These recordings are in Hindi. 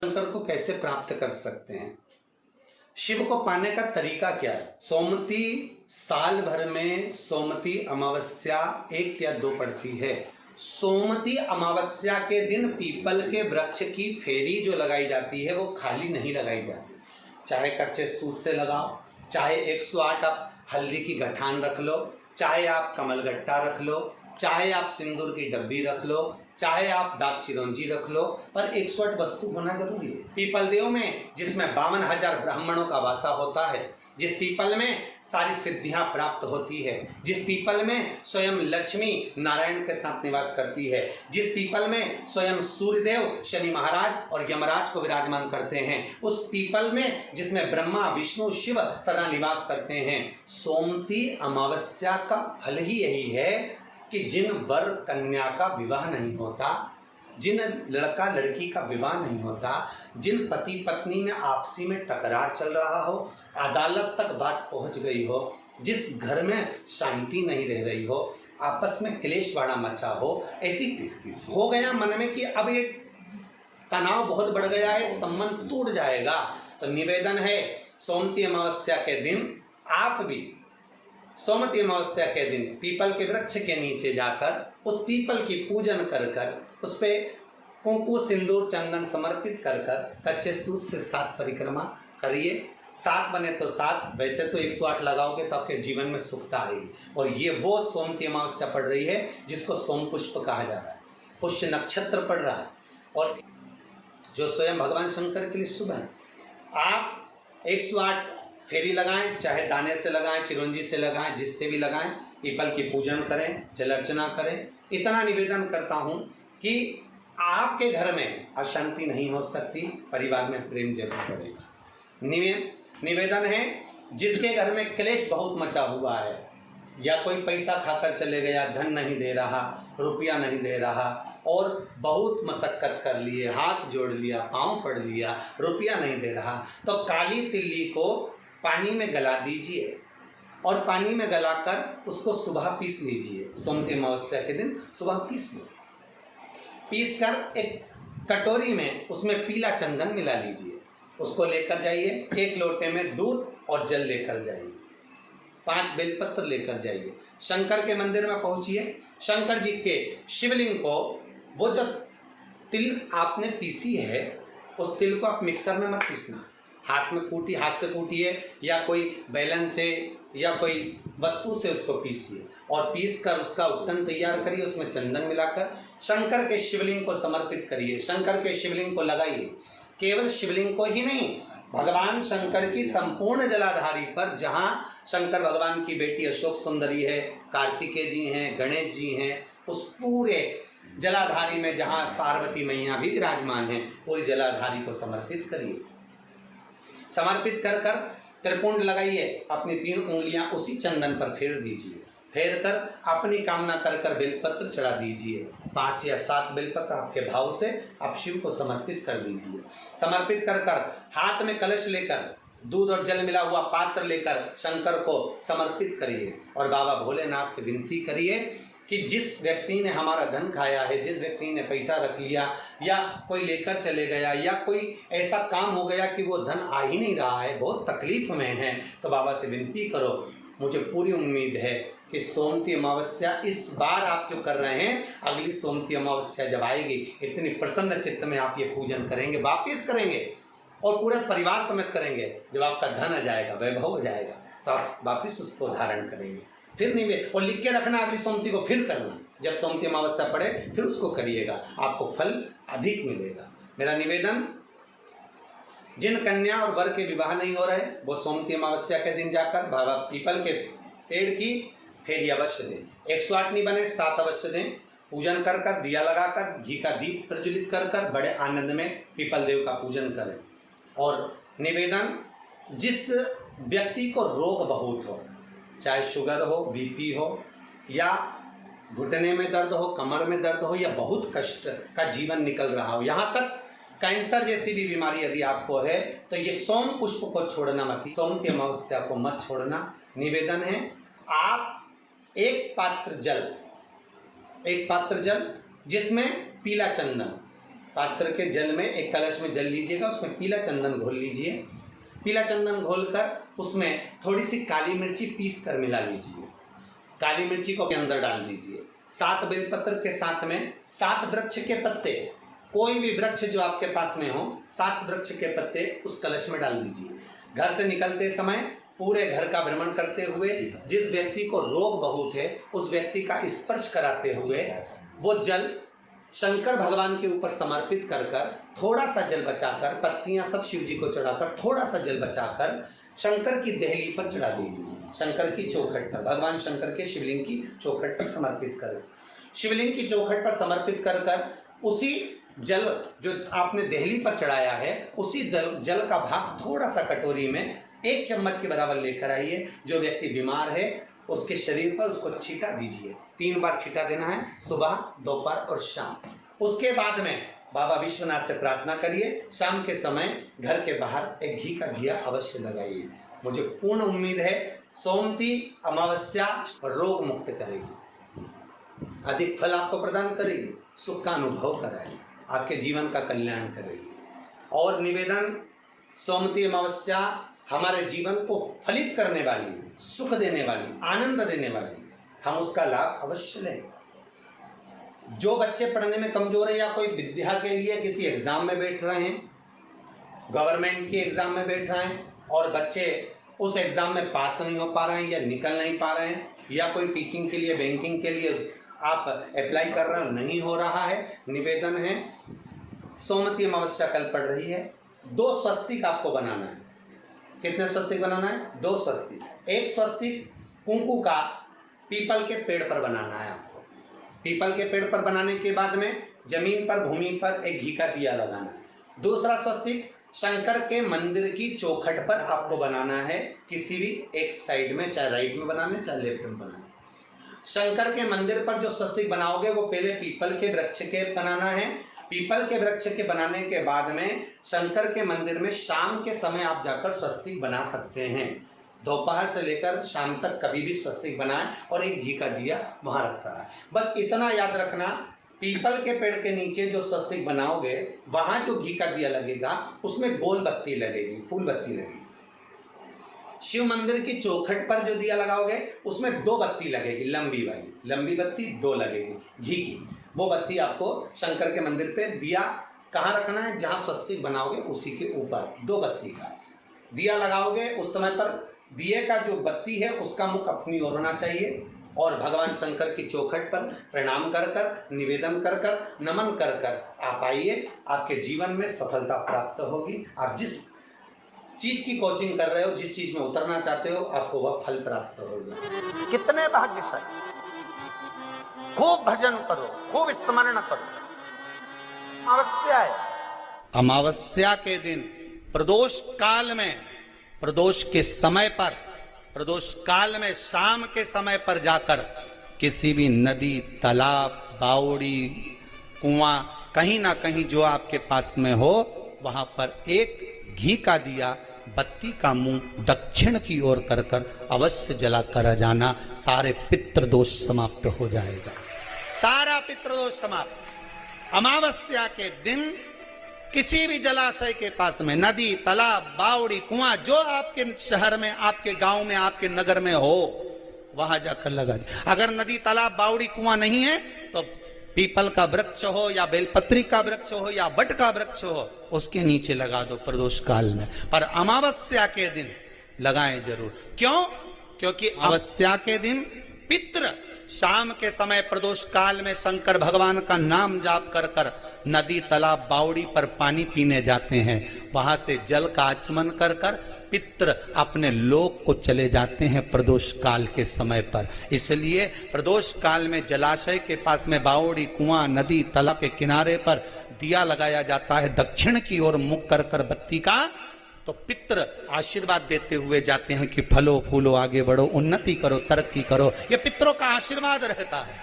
शंकर को कैसे प्राप्त कर सकते हैं? शिव को पाने का तरीका क्या है? सोमती साल भर में सोमती अमावस्या 1 या 2 पड़ती है। सोमती अमावस्या के दिन पीपल के वृक्ष की फेरी जो लगाई जाती है वो खाली नहीं लगाई जाती। चाहे कच्चे सूत से लगाओ, चाहे 108 आप हल्दी की गठान रख लो, चाहे आप कमलगट्टा रख लो, चाहे आप सिंदूर की डब्बी रख लो, चाहे आप दाग चिरौंजी रख लो, पर 108 वस्तु होना जरूरी है। पीपल देव में जिसमें 52,000 ब्राह्मणों का वासा होता है, जिस पीपल में सारी सिद्धियां प्राप्त होती है, जिस पीपल में स्वयं लक्ष्मी नारायण के साथ निवास करती है, जिस पीपल में स्वयं सूर्यदेव शनि महाराज और यमराज को विराजमान करते हैं, उस पीपल में जिसमें ब्रह्मा विष्णु शिव सदा निवास करते हैं। सोमती अमावस्या का फल ही यही है कि जिन वर कन्या का विवाह नहीं होता, जिन लड़का लड़की का विवाह नहीं होता, जिन पति पत्नी में आपसी में टकरार चल रहा हो, अदालत तक बात पहुंच गई हो, जिस घर में शांति नहीं रह रही हो, आपस में क्लेश वाड़ा मचा हो, ऐसी हो गया मन में कि अब ये तनाव बहुत बढ़ गया है, संबंध टूट जाएगा, तो निवेदन है सोमती अमावस्या के दिन आप भी सोमती अमावस्या के दिन पीपल के वृक्ष के नीचे जाकर उस पीपल की पूजन कर कर उस पे कुंकु सिंदूर चंदन समर्पित कर कर कच्चे सूत से 7 परिक्रमा करिए। 7 बने तो 7, वैसे तो 108 लगाओगे तो आपके जीवन में सुखता आएगी। और ये वो सोमती अमावस्या पड़ रही है जिसको सोम पुष्प कहा जा रहा है, पुष्य नक्षत्र पड़ रहा है और जो स्वयं भगवान शंकर के लिए शुभ है। आप 108 फेरी लगाएं, चाहे दाने से लगाएं, चिरौंजी से लगाएं, जिससे भी लगाएं, पीपल की पूजन करें, जल अर्चना करें। इतना निवेदन करता हूं कि आपके घर में अशांति नहीं हो सकती, परिवार में प्रेम जरूर बढ़ेगा। निवेदन है जिसके घर में क्लेश बहुत मचा हुआ है, या कोई पैसा खाकर चले गया, धन नहीं दे रहा, रुपया नहीं दे रहा और बहुत मशक्कत कर लिए, हाथ जोड़ लिया, पांव पड़ लिया, रुपया नहीं दे रहा, तो काली तिल्ली को पानी में गला दीजिए और पानी में गलाकर उसको सुबह पीस लीजिए। सोमती अमावस्या के दिन सुबह पीस लो, पीस कर एक कटोरी में उसमें पीला चंदन मिला लीजिए, उसको लेकर जाइए। 1 लोटे में दूध और जल लेकर जाइए, 5 बेलपत्र लेकर जाइए, शंकर के मंदिर में पहुंचिए। शंकर जी के शिवलिंग को, वो जो तिल आपने पीसी है उस तिल को आप मिक्सर में मत पीसना, हाथ में कूटी, हाथ से कूटिए या कोई बैलन से या कोई वस्तु से उसको पीसिए और पीस कर उसका उपटन तैयार करिए, उसमें चंदन मिलाकर शंकर के शिवलिंग को समर्पित करिए, शंकर के शिवलिंग को लगाइए। केवल शिवलिंग को ही नहीं, भगवान शंकर की संपूर्ण जलाधारी पर, जहां शंकर भगवान की बेटी अशोक सुंदरी है, कार्तिकेय जी हैं, गणेश जी हैं, उस पूरे जलाधारी में जहां पार्वती मैया भी विराजमान है, पूरी जलाधारी को समर्पित करिए। समर्पित कर कर त्रिपुंड लगाइए, अपनी 3 उंगलियां उसी चंदन पर फेर दीजिए, फेर कर अपनी कामना कर कर बेलपत्र चढ़ा दीजिए। 5 या 7 बेलपत्र आपके भाव से आप शिव को समर्पित कर दीजिए। समर्पित कर कर हाथ में कलश लेकर, दूध और जल मिला हुआ पात्र लेकर शंकर को समर्पित करिए और बाबा भोलेनाथ से विनती करिए कि जिस व्यक्ति ने हमारा धन खाया है, जिस व्यक्ति ने पैसा रख लिया या कोई लेकर चले गया या कोई ऐसा काम हो गया कि वो धन आ ही नहीं रहा है, बहुत तकलीफ में है, तो बाबा से विनती करो। मुझे पूरी उम्मीद है कि सोमती अमावस्या इस बार आप जो कर रहे हैं, अगली सोमती अमावस्या जब आएगी, इतनी प्रसन्न चित्त में आप ये पूजन करेंगे, वापिस करेंगे और पूरे परिवार समेत करेंगे। जब आपका धन आ जाएगा, वैभव हो जाएगा, तो आप वापिस उसको धारण करेंगे। फिर नहीं, और लिख के रखना, अगली सोमती को फिर करना, जब सोमती अमावस्या पड़े फिर उसको करिएगा, आपको फल अधिक मिलेगा। मेरा निवेदन, जिन कन्या और वर के विवाह नहीं हो रहे, वो सोमती अमावस्या के दिन जाकर बाबा पीपल के पेड़ की फेरी अवश्य दें। 108 नहीं बने 7 अवश्य दें। पूजन कर कर, दिया लगाकर, घी का दीप प्रज्वलित कर कर बड़े आनंद में पीपल देव का पूजन करें। और निवेदन, जिस व्यक्ति को रोग बहुत हो, चाहे शुगर हो, बीपी हो या घुटने में दर्द हो, कमर में दर्द हो या बहुत कष्ट का जीवन निकल रहा हो, यहाँ तक कैंसर जैसी भी बीमारी यदि आपको है, तो ये सोम पुष्प को छोड़ना मत, सोमती अमावस्या को मत छोड़ना। निवेदन है, आप एक पात्र जल जिसमें पीला चंदन पात्र के जल में, एक कलश में जल लीजिएगा, उसमें पीला चंदन घोल लीजिए। पीला चंदन घोलकर उसमें थोड़ी सी काली मिर्ची पीस कर मिला लीजिए। काली मिर्ची को अंदर डाल दीजिए। 7 बेलपत्र के साथ में 7 वृक्ष के पत्ते, कोई भी वृक्ष जो आपके पास में हो, 7 वृक्ष के पत्ते उस कलश में डाल दीजिए। घर से निकलते समय पूरे घर का भ्रमण करते हुए जिस व्यक्ति को रोग बहुत है उस व्यक्ति का स्पर्श कराते हुए वो जल शंकर भगवान के ऊपर समर्पित कर कर, थोड़ा सा जल बचाकर, पत्तियां सब शिव जी को चढ़ाकर, थोड़ा सा जल बचाकर शंकर की देहली पर चढ़ा दीजिए। शंकर की चौखट पर, भगवान शंकर के शिवलिंग की चौखट पर समर्पित करें। शिवलिंग की चौखट पर समर्पित कर कर उसी जल जो आपने देहली पर चढ़ाया है, उसी जल का भाग थोड़ा सा कटोरी में 1 चम्मच के बराबर लेकर आइए। जो व्यक्ति बीमार है उसके शरीर पर उसको छींटा दीजिए। 3 बार छींटा देना है, सुबह, दोपहर और शाम। उसके बाद में बाबा विश्वनाथ से प्रार्थना करिए। शाम के समय घर के बाहर एक घी का दिया अवश्य लगाइए। मुझे पूर्ण उम्मीद है सोमती अमावस्या रोग मुक्त करेगी, अधिक फल आपको प्रदान करेगी, सुख का अनुभव कराएगी, आपके जीवन का कल्याण करेगी। और निवेदन, सोमती अमावस्या हमारे जीवन को फलित करने वाली, सुख देने वाली, आनंद देने वाली, हम उसका लाभ अवश्य लें। जो बच्चे पढ़ने में कमजोर है या कोई विद्या के लिए किसी एग्जाम में बैठ रहे हैं, गवर्नमेंट के एग्जाम में बैठ रहे हैं और बच्चे उस एग्जाम में पास नहीं हो पा रहे हैं या निकल नहीं पा रहे हैं, या कोई टीचिंग के लिए, बैंकिंग के लिए आप अप्लाई कर रहे हो, नहीं हो रहा है, निवेदन है सोमती अमावस्या कल पड़ रही है, 2 स्वस्तिक आपको बनाना है। कितने स्वस्तिक बनाना है? 2 स्वस्तिक। एक स्वस्तिक कुंकू का पीपल के पेड़ पर बनाना है आपको। पीपल के पेड़ पर बनाने के बाद में जमीन पर, भूमि पर एक घी का दिया लगाना है। दूसरा स्वस्तिक शंकर के मंदिर की चौखट पर आपको बनाना है, किसी भी एक साइड में, चाहे राइट में बनाना है चाहे लेफ्ट में बनाना है। शंकर के मंदिर पर जो स्वस्तिक बनाओगे वो पहले पीपल के वृक्ष के बनाना है। पीपल के वृक्ष के बनाने के बाद में शंकर के मंदिर में शाम के समय आप जाकर स्वस्तिक बना सकते हैं। दोपहर से लेकर शाम तक कभी भी स्वस्तिक बनाएं और एक घी का दिया वहां रखता है। बस इतना याद रखना, पीपल के पेड़ के नीचे जो स्वस्तिक बनाओगे वहां जो घी का दिया लगेगा उसमें गोल बत्ती लगेगी, फूल बत्ती लगेगी। शिव मंदिर की चौखट पर जो दिया लगाओगे उसमें 2 बत्ती लगेगी, लंबी वाली, लंबी बत्ती 2 लगेगी घी की। वो बत्ती आपको शंकर के मंदिर पे दिया कहाँ रखना है? जहां स्वस्तिक बनाओगे उसी के ऊपर 2 बत्ती का दिया लगाओगे। उस समय पर दिए का जो बत्ती है उसका मुख अपनी ओर होना चाहिए और भगवान शंकर की चौखट पर प्रणाम कर कर, निवेदन कर कर, नमन कर कर आप आइए। आपके जीवन में सफलता प्राप्त होगी। आप जिस चीज की कोचिंग कर रहे हो, जिस चीज में उतरना चाहते हो, आपको वह फल प्राप्त होगा। कितने भाग्यशाली! खूब भजन करो, खूब स्मरण करो। अमावस्या है, अमावस्या के दिन प्रदोष काल में, प्रदोष के समय पर, प्रदोष काल में शाम के समय पर जाकर किसी भी नदी, तालाब, बावड़ी, कुआं, कहीं ना कहीं जो आपके पास में हो वहां पर एक घी का दिया, बत्ती का मुंह दक्षिण की ओर कर कर अवश्य जला कर जाना। सारे पितृदोष समाप्त हो जाएगा, सारा पितृदोष समाप्त। अमावस्या के दिन किसी भी जलाशय के पास में, नदी, तालाब, बावड़ी, कुआं, जो आपके शहर में, आपके गांव में, आपके नगर में हो वहां जाकर लगा दे। अगर नदी, तालाब, बावड़ी, कुआं नहीं है तो पीपल का वृक्ष हो या बेलपत्री का वृक्ष हो या बट का वृक्ष हो, उसके नीचे लगा दो प्रदोष काल में। पर अमावस्या के दिन लगाएं जरूर। क्यों? क्योंकि अमावस्या के दिन पितृ शाम के समय प्रदोष काल में शंकर भगवान का नाम जाप कर कर नदी, तालाब, बावड़ी पर पानी पीने जाते हैं। वहां से जल का आचमन कर कर पितृ अपने लोक को चले जाते हैं प्रदोष काल के समय पर। इसलिए प्रदोष काल में जलाशय के पास में, बावड़ी, कुआं, नदी, तालाब के किनारे पर दिया लगाया जाता है दक्षिण की ओर मुख कर कर बत्ती का। तो पितृ आशीर्वाद देते हुए जाते हैं कि फलो फूलो, आगे बढ़ो, उन्नति करो, तरक्की करो। ये पितरों का आशीर्वाद रहता है,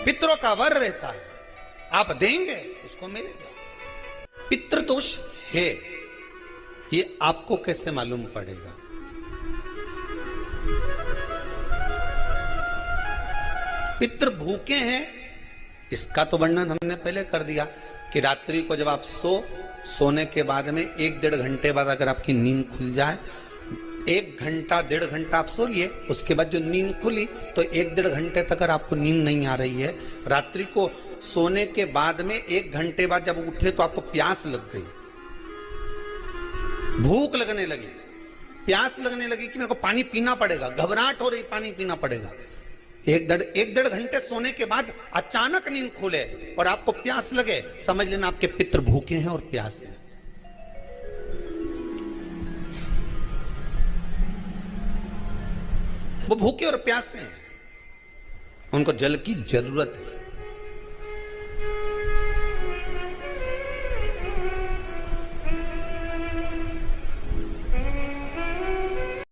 पितरों का वर रहता है। आप देंगे उसको मिलेगा। पितृदोष है, ये आपको कैसे मालूम पड़ेगा? पितृ भूखे हैं इसका तो वर्णन हमने पहले कर दिया कि रात्रि को जब आप सोने के बाद में 1-1.5 घंटे बाद अगर आपकी नींद खुल जाए, 1 घंटा 1.5 घंटा आप सोइए, उसके बाद जो नींद खुली तो 1-1.5 घंटे तक अगर आपको नींद नहीं आ रही है, रात्रि को सोने के बाद में 1 घंटे बाद जब उठे तो आपको प्यास लग गई, भूख लगने लगी, प्यास लगने लगी कि मेरे को पानी पीना पड़ेगा, घबराहट हो रही, पानी पीना पड़ेगा। 1-1.5 घंटे सोने के बाद अचानक नींद खुले और आपको प्यास लगे, समझ लेना आपके पितृ भूखे हैं और प्यास है। वो भूखे और प्यासे हैं, उनको जल की जरूरत है।